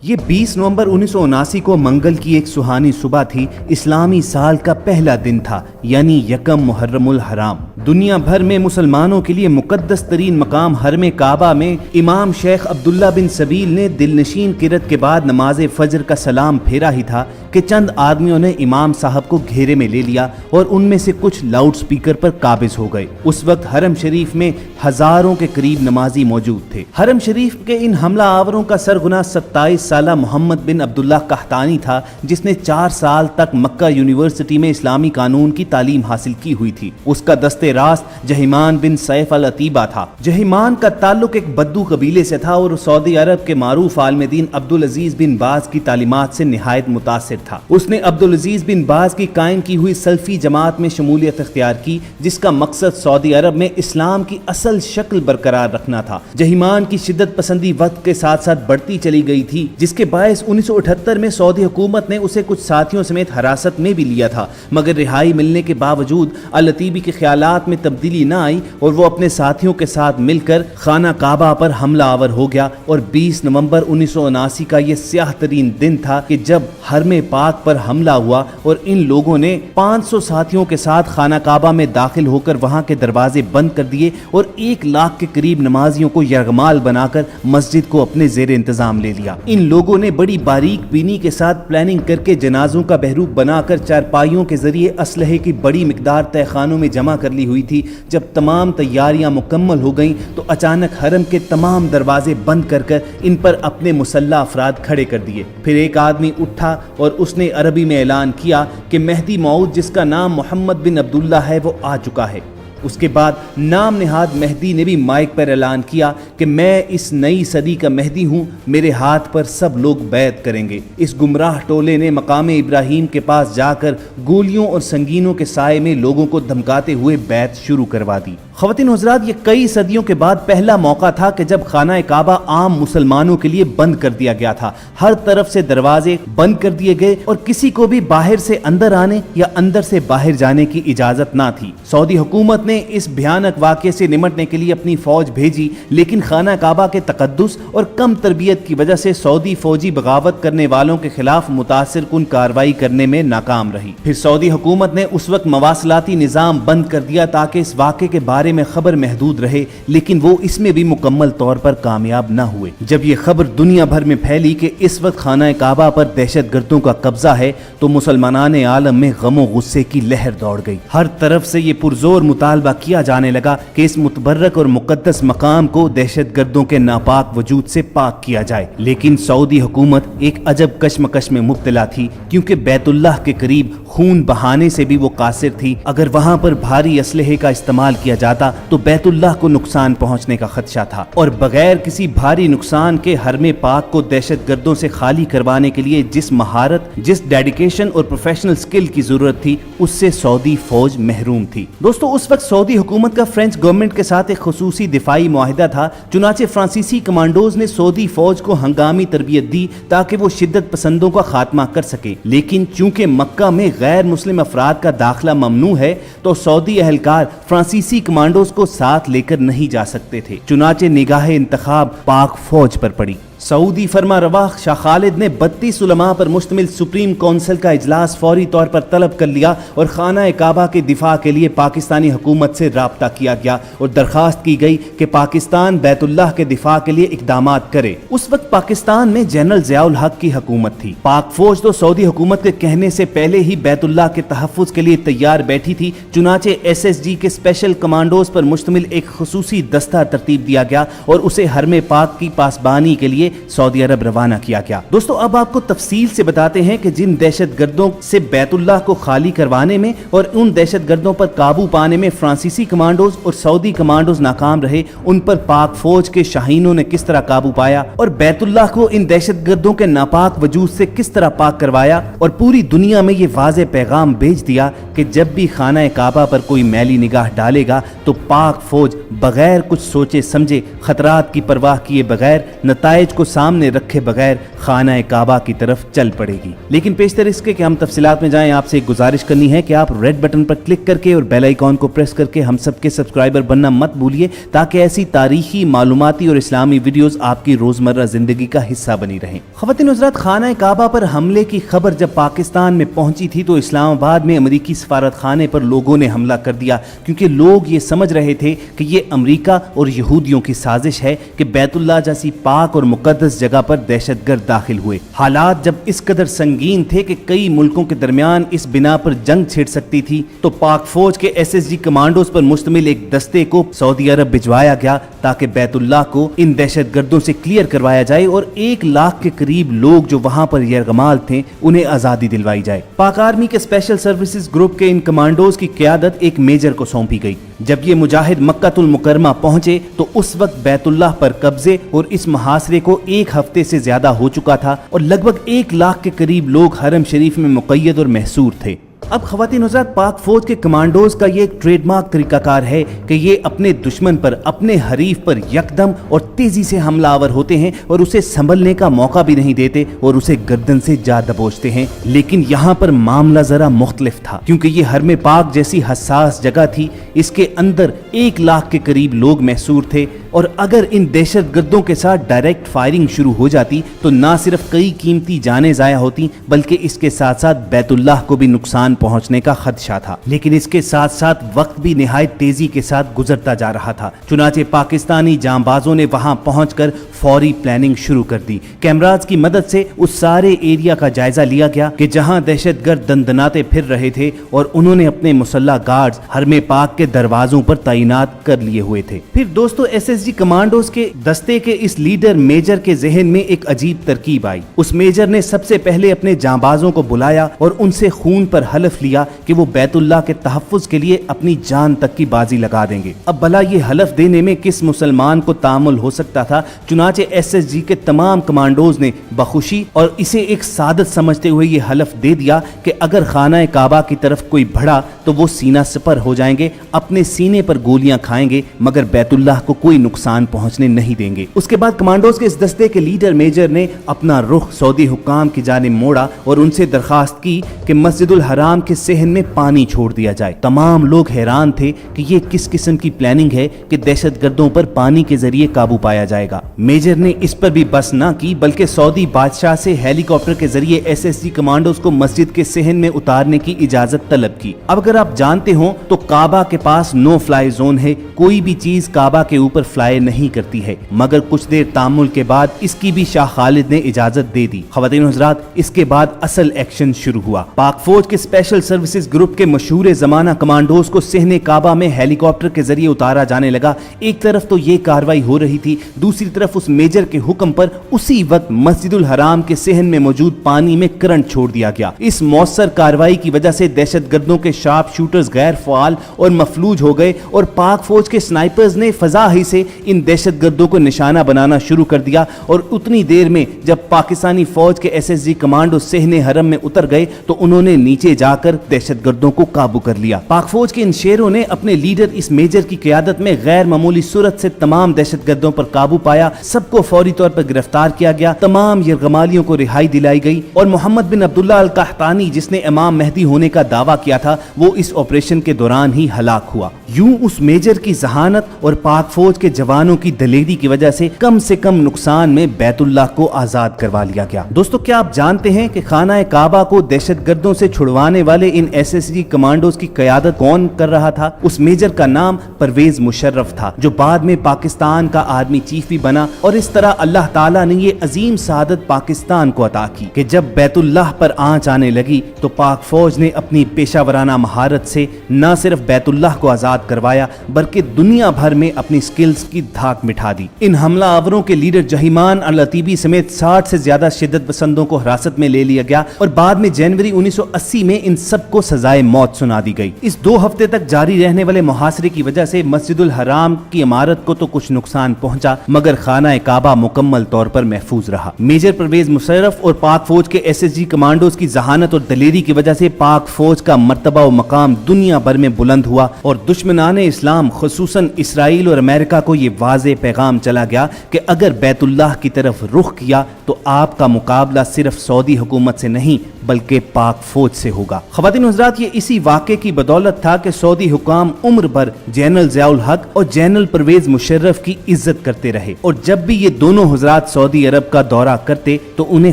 یہ 20 نومبر 1979 کو منگل کی ایک سہانی صبح تھی۔ اسلامی سال کا پہلا دن تھا، یعنی یکم محرم الحرام۔ دنیا بھر میں مسلمانوں کے لیے مقدس ترین مقام حرم کعبہ میں امام شیخ عبداللہ بن سبیل نے دل نشین قرات کے بعد نماز فجر کا سلام پھیرا ہی تھا کہ چند آدمیوں نے امام صاحب کو گھیرے میں لے لیا اور ان میں سے کچھ لاؤڈ سپیکر پر قابض ہو گئے۔ اس وقت حرم شریف میں ہزاروں کے قریب نمازی موجود تھے۔ حرم شریف کے ان حملہ آوروں کا سرغنہ 27 سالہ محمد بن عبداللہ قحطانی تھا، جس نے 4 سال تک مکہ یونیورسٹی میں اسلامی قانون کی تعلیم حاصل کی ہوئی تھی۔ اس کا دست راست جہیمان بن سیف العتیبہ تھا۔ جہیمان کا تعلق ایک بدو قبیلے سے تھا اور سعودی عرب کے معروف عالم دین عبدالعزیز بن باز کی تعلیمات سے نہایت متاثر تھا۔ اس نے عبدالعزیز بن باز کی قائم کی ہوئی سلفی جماعت میں شمولیت اختیار کی، جس کا مقصد سعودی عرب میں اسلام کی اصل شکل برقرار رکھنا تھا۔ جہیمان کی شدت پسندی وقت کے ساتھ ساتھ بڑھتی چلی گئی تھی، جس کے باعث 1978 میں سعودی حکومت نے اسے کچھ ساتھیوں سمیت حراست میں بھی لیا تھا، مگر رہائی ملنے کے باوجود العتیبی کے خیالات میں تبدیلی نہ آئی اور وہ اپنے ساتھیوں کے ساتھ مل کر خانہ کعبہ پر حملہ آور ہو گیا۔ اور 20 نومبر 1979 کا یہ سیاہ ترین دن تھا کہ جب حرم پاک پر حملہ ہوا اور ان لوگوں نے 500 ساتھیوں کے ساتھ خانہ کعبہ میں داخل ہو کر وہاں کے دروازے بند کر دیے اور 1 لاکھ کے قریب نمازیوں کو یرغمال بنا کر مسجد کو اپنے زیر انتظام لے لیا۔ ان لوگوں نے بڑی باریک بینی کے ساتھ پلاننگ کر کے جنازوں کا بحروب بنا کر چارپائیوں کے ذریعے اسلحے کی بڑی مقدار تہہ خانوں میں جمع کر لی ہوئی تھی۔ جب تمام تیاریاں مکمل ہو گئیں تو اچانک حرم کے تمام دروازے بند کر کر ان پر اپنے مسلح افراد کھڑے کر دیے۔ پھر ایک آدمی اٹھا اور اس نے عربی میں اعلان کیا کہ مہدی موعود، جس کا نام محمد بن عبداللہ ہے، وہ آ چکا ہے۔ اس کے بعد نام نہاد مہدی نے بھی مائک پر اعلان کیا کہ میں اس نئی صدی کا مہدی ہوں، میرے ہاتھ پر سب لوگ بیعت کریں گے۔ اس گمراہ ٹولے نے مقام ابراہیم کے پاس جا کر گولیوں اور سنگینوں کے سائے میں لوگوں کو دھمکاتے ہوئے بیعت شروع کروا دی۔ خواتین و حضرات، یہ کئی صدیوں کے بعد پہلا موقع تھا کہ جب خانہ کعبہ عام مسلمانوں کے لیے بند کر دیا گیا تھا۔ ہر طرف سے دروازے بند کر دیے گئے اور کسی کو بھی باہر سے اندر آنے یا اندر سے باہر جانے کی اجازت نہ تھی۔ سعودی حکومت نے اس بھیانک واقعے سے نمٹنے کے لیے اپنی فوج بھیجی، لیکن خانہ کعبہ کے تقدس اور کم تربیت کی وجہ سے سعودی فوجی بغاوت کرنے والوں کے خلاف متاثر کن کارروائی کرنے میں ناکام رہی۔ پھر سعودی حکومت نے اس وقت مواصلاتی نظام بند کر دیا تاکہ اس واقعے کے بارے میں خبر محدود رہے، لیکن وہ اس میں بھی مکمل طور پر کامیاب نہ ہوئے۔ جب یہ خبر دنیا بھر میں پھیلی کہ اس وقت خانہ کعبہ پر دہشت گردوں کا قبضہ ہے تو مسلمانان عالم میں غم و غصے کی لہر دوڑ گئی۔ ہر طرف سے یہ پرزور مطالبہ کیا جانے لگا کہ اس متبرک اور مقدس مقام کو دہشت گردوں کے ناپاک وجود سے پاک کیا جائے، لیکن سعودی حکومت ایک عجب کشمکش میں مبتلا تھی، کیونکہ بیت اللہ کے قریب خون بہانے سے بھی وہ قاصر تھی۔ اگر وہاں پر بھاری اسلحے کا استعمال کیا جاتا تو بیت اللہ کو نقصان پہنچنے کا خدشہ تھا، اور بغیر کسی بھاری نقصان کے حرم پاک کو دہشت گردوں سے خالی کروانے کے لیے جس مہارت، جس ڈیڈیکیشن اور پروفیشنل سکل کی ضرورت تھی، اس سے سعودی فوج محروم تھی۔ دوستو، اس وقت سعودی حکومت کا فرینچ گورنمنٹ کے ساتھ ایک خصوصی دفاعی معاہدہ تھا، چنانچہ فرانسیسی کمانڈوز نے سعودی فوج کو ہنگامی تربیت دی تاکہ وہ شدت پسندوں کا خاتمہ کر سکے، لیکن چونکہ مکہ میں غیر مسلم افراد کا داخلہ ممنوع ہے تو سعودی اہلکار فرانسیسی کمانڈوز کو ساتھ لے کر نہیں جا سکتے تھے، چنانچہ نگاہ انتخاب پاک فوج پر پڑی۔ سعودی فرما روا شاہ خالد نے 32 علماء پر مشتمل سپریم کونسل کا اجلاس فوری طور پر طلب کر لیا اور خانہ کعبہ کے دفاع کے لیے پاکستانی حکومت سے رابطہ کیا گیا اور درخواست کی گئی کہ پاکستان بیت اللہ کے دفاع کے لیے اقدامات کرے۔ اس وقت پاکستان میں جنرل ضیاء الحق کی حکومت تھی۔ پاک فوج تو سعودی حکومت کے کہنے سے پہلے ہی بیت اللہ کے تحفظ کے لیے تیار بیٹھی تھی، چنانچہ SSG کے اسپیشل کمانڈوز پر مشتمل ایک خصوصی دستہ ترتیب دیا گیا اور اسے حرم پاک کی پاسبانی کے لیے سعودی عرب روانہ کیا گیا۔ دوستو، اب آپ کو تفصیل سے بتاتے ہیں کہ جن دہشت گردوں سے بیت اللہ کو خالی کروانے میں اور ان دہشت گردوں پر قابو پانے میں فرانسیسی کمانڈوز اور سعودی کمانڈوز ناکام رہے، ان پر پاک فوج کے شاہینوں نے کس طرح قابو پایا اور بیت اللہ کو ان دہشت گردوں کے ناپاک وجود سے کس طرح پاک کروایا، اور پوری دنیا میں یہ واضح پیغام بھیج دیا کہ جب بھی خانہ کعبہ پر کوئی میلی نگاہ ڈالے گا تو پاک فوج بغیر کچھ سوچے سمجھے، خطرات کی پرواہ کیے بغیر، نتائج کو کو سامنے رکھے بغیر خانہ کعبہ کی طرف چل پڑے گی۔ لیکن پیشتر اس کے کہ ہم تفصیلات میں جائیں، آپ سے ایک گزارش کرنی ہے کہ آپ ریڈ بٹن پر کلک کر کے اور بیل آئیکن کو پریس کر کے ہم سب کے سبسکرائبر بننا مت بھولیے، تاکہ ایسی تاریخی، معلوماتی اور اسلامی ویڈیوز آپ کی روزمرہ زندگی کا حصہ بنی رہیں۔ خواتین و حضرات، خانہ کعبہ پر حملے کی خبر جب پاکستان میں پہنچی تھی تو اسلام آباد میں امریکی سفارت خانے پر لوگوں نے حملہ کر دیا، کیونکہ لوگ یہ سمجھ رہے تھے کہ یہ امریکہ اور یہودیوں کی سازش ہے کہ بیت اللہ جیسی پاک اور مقدس جگہ پر دہشت گرد داخل ہوئے۔ حالات جب اس قدر سنگین تھے کہ کئی ملکوں کے درمیان اس بنا پر جنگ چھڑ سکتی تھی، تو پاک فوج کے SSG کمانڈوز پر مشتمل ایک دستے کو سعودی عرب بھجوایا گیا تاکہ بیت اللہ کو ان دہشت گردوں سے کلیئر کروایا جائے اور 1 لاکھ کے قریب لوگ جو وہاں پر یرغمال تھے انہیں آزادی دلوائی جائے۔ پاک آرمی کے اسپیشل سروسز گروپ کے ان کمانڈوز کی قیادت ایک میجر کو سونپی گئی۔ جب یہ مجاہد مکہ المکرمہ پہنچے تو اس وقت بیت اللہ پر قبضے اور اس محاصرے کو 1 ہفتے سے زیادہ ہو چکا تھا اور لگ بھگ 1 لاکھ کے قریب لوگ حرم شریف میں مقید اور محصور تھے۔ اب خواتین حضرات، پاک فوج کے کمانڈوز کا یہ ایک ٹریڈ مارک طریقہ کار ہے کہ یہ اپنے دشمن پر، اپنے حریف پر یکدم اور تیزی سے حملہ آور ہوتے ہیں اور اسے سنبھلنے کا موقع بھی نہیں دیتے اور اسے گردن سے جا دبوچتے ہیں۔ لیکن یہاں پر معاملہ ذرا مختلف تھا، کیونکہ یہ حرم پاک جیسی حساس جگہ تھی، اس کے اندر 1 لاکھ کے قریب لوگ محصور تھے، اور اگر ان دہشت گردوں کے ساتھ ڈائریکٹ فائرنگ شروع ہو جاتی تو نہ صرف کئی قیمتی جانیں ضائع ہوتی بلکہ اس کے ساتھ ساتھ بیت اللہ کو بھی نقصان پہنچنے کا خدشہ تھا۔ لیکن اس کے ساتھ ساتھ وقت بھی نہایت تیزی کے ساتھ گزرتا جا رہا تھا، چنانچہ پاکستانی جانبازوں نے وہاں پہنچ کر فوری پلاننگ شروع کر دی۔ کیمراز کی مدد سے اس سارے ایریا کا جائزہ لیا گیا کہ جہاں دہشت گرد دندناتے پھر رہے تھے، اور انہوں نے اپنے مسلح گارڈز حرم پاک کے دروازوں پر تعینات کر لیے ہوئے تھے۔ پھر دوستو، SSG کمانڈوز کے دستے کے اس لیڈر میجر کے ذہن میں ایک عجیب ترکیب آئی۔ اس میجر نے سب سے پہلے اپنے جانبازوں کو بلایا اور ان سے خون پر حلف لیا کہ وہ بیت اللہ کے تحفظ کے لیے اپنی جان تک کی بازی لگا دیں گے۔ اب بھلا یہ حلف دینے میں کس مسلمان کو تامل ہو سکتا تھا؟ چنانچہ SSG کے تمام کمانڈوز نے بخوشی اور اسے ایک سعادت سمجھتے ہوئے یہ حلف دے دیا کہ اگر خانہ کعبہ کی طرف کوئی بڑھا تو وہ سینہ سپر ہو جائیں گے، اپنے سینے پر گولیاں کھائیں گے، مگر بیت اللہ کو کوئی نقصان پہنچنے نہیں دیں گے۔ اس کے بعد کمانڈوز کے اس دستے کے لیڈر میجر نے اپنا رخ سعودی حکام کی جانب موڑا اور ان سے درخواست کی کہ مسجد الحرام کے صحن میں پانی چھوڑ دیا جائے۔ تمام لوگ حیران تھے کہ یہ کس قسم کی پلاننگ ہے کہ دہشت گردوں پر پانی کے ذریعے قابو پایا جائے گا۔ میجر نے اس پر بھی بس نہ کی بلکہ سعودی بادشاہ سے ہیلی کاپٹر کے ذریعے SSG کمانڈوز کو مسجد کے صحن میں اتارنے کی اجازت طلب کی۔ اب اگر آپ جانتے ہوں تو کعبہ کے پاس نو فلائی زون ہے، کوئی بھی چیز کعبہ کے اوپر فلائی نہیں کرتی ہے، مگر کچھ دیر تامل کے بعد اس کی بھی شاہ خالد نے اجازت دے دی۔ خواتین و حضرات، اس کے بعد اصل ایکشن شروع ہوا۔ پاک فوج کے اسپیشل سروسز گروپ کے مشہور زمانہ کمانڈوز کو صحن کعبہ میں ہیلی کاپٹر کے ذریعے اتارا جانے لگا۔ ایک طرف تو یہ کاروائی ہو رہی تھی، دوسری طرف اس میجر کے حکم پر اسی وقت مسجد الحرام کے صحن میں موجود پانی میں کرنٹ چھوڑ دیا گیا۔ اس مؤثر کاروائی کی وجہ سے دہشت گردوں کے شارپ شوٹرز غیر فعال اور مفلوج ہو گئے اور پاک فوج کے سنائپرز نے فضا ہی سے ان دہشت گردوں کو نشانہ بنانا شروع کر دیا، اور اتنی دیر میں جب پاکستانی فوج کے SSG کمانڈو صحن حرم میں اتر گئے تو انہوں نے نیچے جا کر دہشت گردوں کو قابو کر لیا۔ پاک فوج کے ان شیروں نے اپنے لیڈر اس میجر کی قیادت میں غیر معمولی صورت سے تمام دہشت گردوں پر قابو پایا، سب کو فوری طور پر گرفتار کیا گیا، تمام یرغمالیوں کو رہائی دلائی گئی، اور محمد بن عبداللہ القحطانی جس نے امام مہدی ہونے کا دعویٰ کیا تھا وہ اس آپریشن کے دوران ہی ہلاک ہوا۔ یوں اس میجر کی ذہانت اور پاک فوج کے جوانوں کی دلیری کی وجہ سے کم نقصان میں بیت اللہ کو آزاد کروا لیا گیا۔ دوستو، کیا آپ جانتے ہیں کہ خانہ کعبہ کو دہشت گردوں سے چھڑوانے والے ان SSG کمانڈوز کی قیادت کون کر رہا تھا؟ اس میجر کا نام پرویز مشرف تھا، جو بعد میں پاکستان کا آرمی چیف بھی بنا، اور اس طرح اللہ تعالیٰ نے یہ عظیم سعادت پاکستان کو عطا کی کہ جب بیت اللہ پر آنچ آنے لگی تو پاک فوج نے اپنی پیشہ ورانہ مہارت سے نہ صرف بیت اللہ کو آزاد کروایا بلکہ دنیا بھر میں اپنی سکلز کی دھاک مٹھا دی۔ ان حملہ آوروں کے لیڈر جہیمان العتیبی سمیت 60 سے زیادہ شدت پسندوں کو حراست میں لے لیا گیا اور بعد میں جنوری 1980 میں ان سب کو سزائے موت سنا دی گئی۔ اس 2 ہفتے تک جاری رہنے والے محاصرے کی وجہ سے مسجد الحرام کی عمارت کو تو کچھ نقصان پہنچا، مگر خانہ خانہ کعبہ مکمل طور پر محفوظ رہا۔ میجر پرویز مشرف اور پاک فوج کے SSG کمانڈوز کی ذہانت اور دلیری کی وجہ سے پاک فوج کا مرتبہ و مقام دنیا بھر میں بلند ہوا اور دشمنان اسلام خصوصاً اسرائیل اور امریکہ کو یہ واضح پیغام چلا گیا کہ اگر بیت اللہ کی طرف رخ کیا تو آپ کا مقابلہ صرف سعودی حکومت سے نہیں بلکہ پاک فوج سے ہوگا۔ خواتین و حضرات، یہ اسی واقعے کی بدولت تھا کہ سعودی حکام عمر بھر جنرل ضیاء الحق اور جنرل پرویز مشرف کی عزت کرتے رہے، اور جب بھی یہ دونوں حضرات سعودی عرب کا دورہ کرتے تو انہیں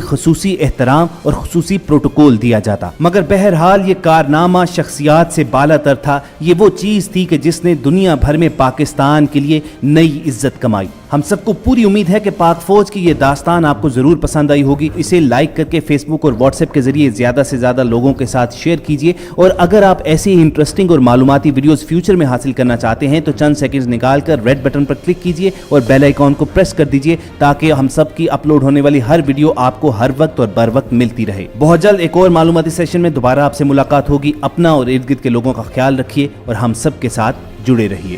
خصوصی احترام اور خصوصی پروٹوکول دیا جاتا۔ مگر بہرحال یہ کارنامہ شخصیات سے بالا تر تھا، یہ وہ چیز تھی کہ جس نے دنیا بھر میں پاکستان کے لیے نئی عزت کمائی۔ ہم سب کو پوری امید ہے کہ پاک فوج کی یہ داستان آپ کو ضرور پسند آئی ہوگی۔ اسے لائک کر کے فیس بک اور واٹس ایپ کے ذریعے زیادہ سے زیادہ لوگوں کے ساتھ شیئر کیجیے، اور اگر آپ ایسے ہی انٹرسٹنگ اور معلوماتی ویڈیوز فیوچر میں حاصل کرنا چاہتے ہیں تو چند سیکنڈز نکال کر ریڈ بٹن پر کلک کیجیے اور بیل آئیکن کو پریس کر دیجیے تاکہ ہم سب کی اپلوڈ ہونے والی ہر ویڈیو آپ کو ہر وقت اور بر وقت ملتی رہے۔ بہت جلد ایک اور معلوماتی سیشن میں دوبارہ آپ سے ملاقات ہوگی۔ اپنا اور ارد گرد کے لوگوں کا خیال رکھیے اور ہم سب کے ساتھ جڑے رہیے۔